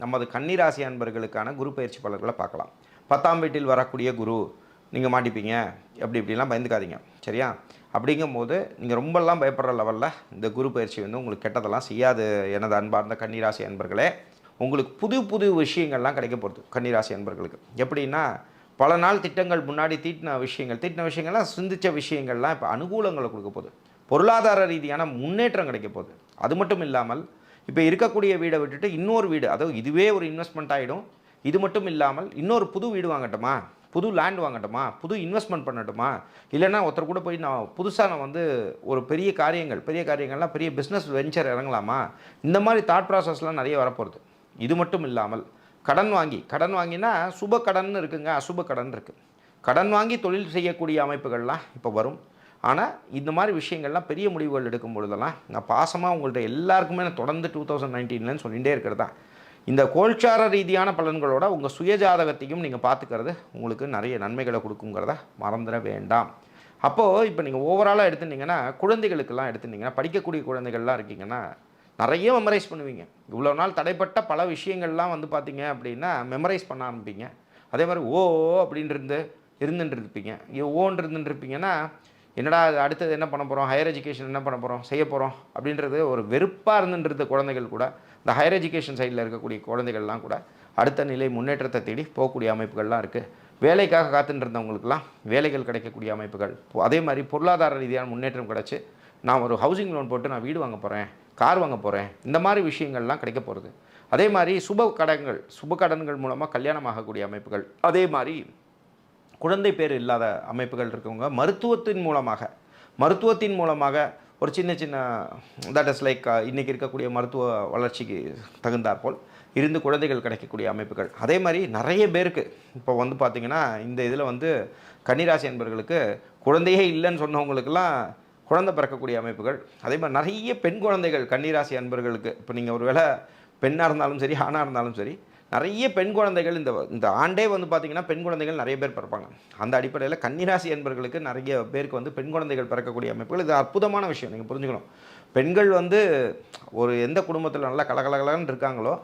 நமது கன்னிராசி அன்பர்களுக்கான குரு பயிற்சி பலன்களை பார்க்கலாம். 10ஆம் வீட்டில் வரக்கூடிய குரு நீங்கள் மாட்டிப்பீங்க, எப்படி இப்படிலாம் பயந்துக்காதீங்க, சரியா? அப்படிங்கும்போது நீங்கள் ரொம்பலாம் பயப்படுற லெவலில் இந்த குரு பயிற்சி வந்து உங்களுக்கு கெட்டதெல்லாம் செய்யாது. எனது அன்பார்ந்த கன்னிராசி அன்பர்களே, உங்களுக்கு புது புது விஷயங்கள்லாம் கிடைக்க போகிறது கன்னிராசி அன்பர்களுக்கு. எப்படின்னா, பல நாள் திட்டங்கள் முன்னாடி தீட்டின விஷயங்கள்லாம் சிந்தித்த விஷயங்கள்லாம் இப்போ அனுகூலங்களை கொடுக்க போகுது. பொருளாதார ரீதியான முன்னேற்றம் கிடைக்க போகுது. அது மட்டும் இல்லாமல் இப்போ இருக்கக்கூடிய வீடை விட்டுட்டு இன்னொரு வீடு, அதாவது இதுவே ஒரு இன்வெஸ்ட்மெண்ட் ஆகிடும். இது மட்டும் இல்லாமல் இன்னொரு புது வீடு வாங்கட்டுமா, புது லேண்ட் வாங்கட்டுமா, புது இன்வெஸ்ட்மெண்ட் பண்ணட்டுமா, இல்லைனா ஒருத்தர் கூட போய் நான் புதுசாக வந்து ஒரு பெரிய காரியங்கள்லாம் பெரிய பிஸ்னஸ் வெஞ்சர் இறங்கலாமா, இந்த மாதிரி தாட் ப்ராசஸ்லாம் நிறைய வரப்போகிறது. இது மட்டும் இல்லாமல் கடன் வாங்கினா சுப கடன் இருக்குங்க, அசுப கடன் இருக்குது. கடன் வாங்கி தொழில் செய்யக்கூடிய அமைப்புகள்லாம் இப்போ வரும். ஆனால் இந்த மாதிரி விஷயங்கள்லாம் பெரிய முடிவுகள் எடுக்கும் பொழுதெல்லாம் நான் பாசமாக உங்கள்கிட்ட எல்லாருக்குமே நான் தொடர்ந்து 2019 சொல்லிகிட்டே இருக்கிறது தான், இந்த கோல்சார ரீதியான பலன்களோட உங்கள் சுயஜாதகத்தையும் நீங்கள் பார்த்துக்கிறது உங்களுக்கு நிறைய நன்மைகளை கொடுக்குங்கிறத மறந்துட வேண்டாம். அப்போது இப்போ நீங்கள் ஓவராலாக எடுத்துட்டிங்கன்னா, குழந்தைகளுக்கெல்லாம் எடுத்துட்டிங்கன்னா, படிக்கக்கூடிய குழந்தைகள்லாம் இருக்கீங்கன்னா நிறைய மெமரைஸ் பண்ணுவீங்க. இவ்வளோ நாள் தடைப்பட்ட பல விஷயங்கள்லாம் வந்து பார்த்தீங்க அப்படின்னா மெமரைஸ் பண்ண ஆரம்பிப்பீங்க. அதே மாதிரி அப்படின்ட்டு இருந்துட்டுருப்பீங்க. இருந்துட்டுருப்பீங்கன்னா, என்னடா அடுத்தது என்ன பண்ண போகிறோம், ஹையர் எஜுகேஷன் என்ன பண்ண போகிறோம், செய்ய போகிறோம் அப்படின்றது ஒரு வெறுப்பாக இருந்துன்றது குழந்தைகள் கூட, இந்த ஹையர் எஜுகேஷன் சைடில் இருக்கக்கூடிய குழந்தைகள்லாம் கூட அடுத்த நிலை முன்னேற்றத்தை தேடி போகக்கூடிய அமைப்புகள்லாம் இருக்குது. வேலைக்காக காத்துட்டு இருந்தவங்களுக்குலாம் வேலைகள் கிடைக்கக்கூடிய அமைப்புகள், அதே மாதிரி பொருளாதார ரீதியான முன்னேற்றம் கிடச்சி நான் ஒரு ஹவுசிங் லோன் போட்டு நான் வீடு வாங்க போகிறேன், கார் வாங்க போகிறேன், இந்த மாதிரி விஷயங்கள்லாம் கிடைக்க போகிறது. அதே மாதிரி சுப கடன்கள் மூலமாக கல்யாணம் ஆகக்கூடிய அமைப்புகள், அதே மாதிரி குழந்தை பேர் இல்லாத அமைப்புகள் இருக்கவங்க மருத்துவத்தின் மூலமாக ஒரு சின்ன தட் இஸ் லைக் இன்றைக்கி இருக்கக்கூடிய மருத்துவ வளர்ச்சிக்கு தகுந்தாற்போல் இருந்து குழந்தைகள் கிடைக்கக்கூடிய அமைப்புகள். அதே மாதிரி நிறைய பேருக்கு இப்போ வந்து பார்த்திங்கன்னா, இந்த இதில் வந்து கன்னிராசி என்பவர்களுக்கு குழந்தையே இல்லைன்னு சொன்னவங்களுக்கெல்லாம் குழந்தை பிறக்கக்கூடிய அமைப்புகள். அதே மாதிரி நிறைய பெண் குழந்தைகள் கன்னிராசி அன்பர்களுக்கு, இப்போ நீங்கள் ஒரு வேளை பெண்ணாக இருந்தாலும் சரி ஆணாக இருந்தாலும் சரி, நிறைய பெண் குழந்தைகள் இந்த ஆண்டே வந்து பார்த்திங்கன்னா பெண் குழந்தைகள் நிறைய பேர் பிறப்பாங்க. அந்த அடிப்படையில் கன்னிராசி என்பர்களுக்கு நிறைய பேருக்கு வந்து பெண் குழந்தைகள் பிறக்கக்கூடிய அமைப்புகள். இது அற்புதமான விஷயம், நீங்கள் புரிஞ்சுக்கணும். பெண்கள் வந்து ஒரு எந்த குடும்பத்தில் நல்லா கலகலகலன்னு இருக்காங்களோ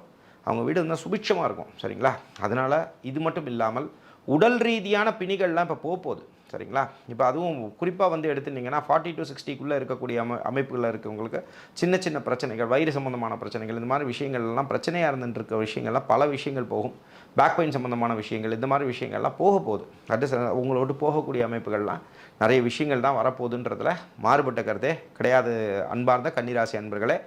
அவங்க வீடு வந்து சுபிட்சமாக இருக்கும், சரிங்களா? அதனால் இது மட்டும் இல்லாமல் உடல் ரீதியான பிணிகள்லாம் இப்போ போகுது, சரிங்களா? இப்போ அதுவும் குறிப்பாக வந்து எடுத்துட்டிங்கன்னா 40 to 60க்குள்ளே இருக்கக்கூடிய அமைப்புகளில் இருக்கவங்களுக்கு சின்ன பிரச்சனைகள், வயிறு சம்மந்தமான பிரச்சனைகள், இந்த மாதிரி விஷயங்கள்லாம் பிரச்சனையாக இருந்துட்டு இருக்க விஷயங்கள்லாம் பல விஷயங்கள் போகும். பேக் பெயின் சம்மந்தமான விஷயங்கள், இந்த மாதிரி விஷயங்கள்லாம் போகுது. உங்களை விட்டு போகக்கூடிய அமைப்புகள்லாம் நிறைய விஷயங்கள் தான் வரப்போகுதுன்றதில் மாறுபட்ட கருத்தே கிடையாது. அன்பார்ந்த கன்னிராசி அன்பர்களே,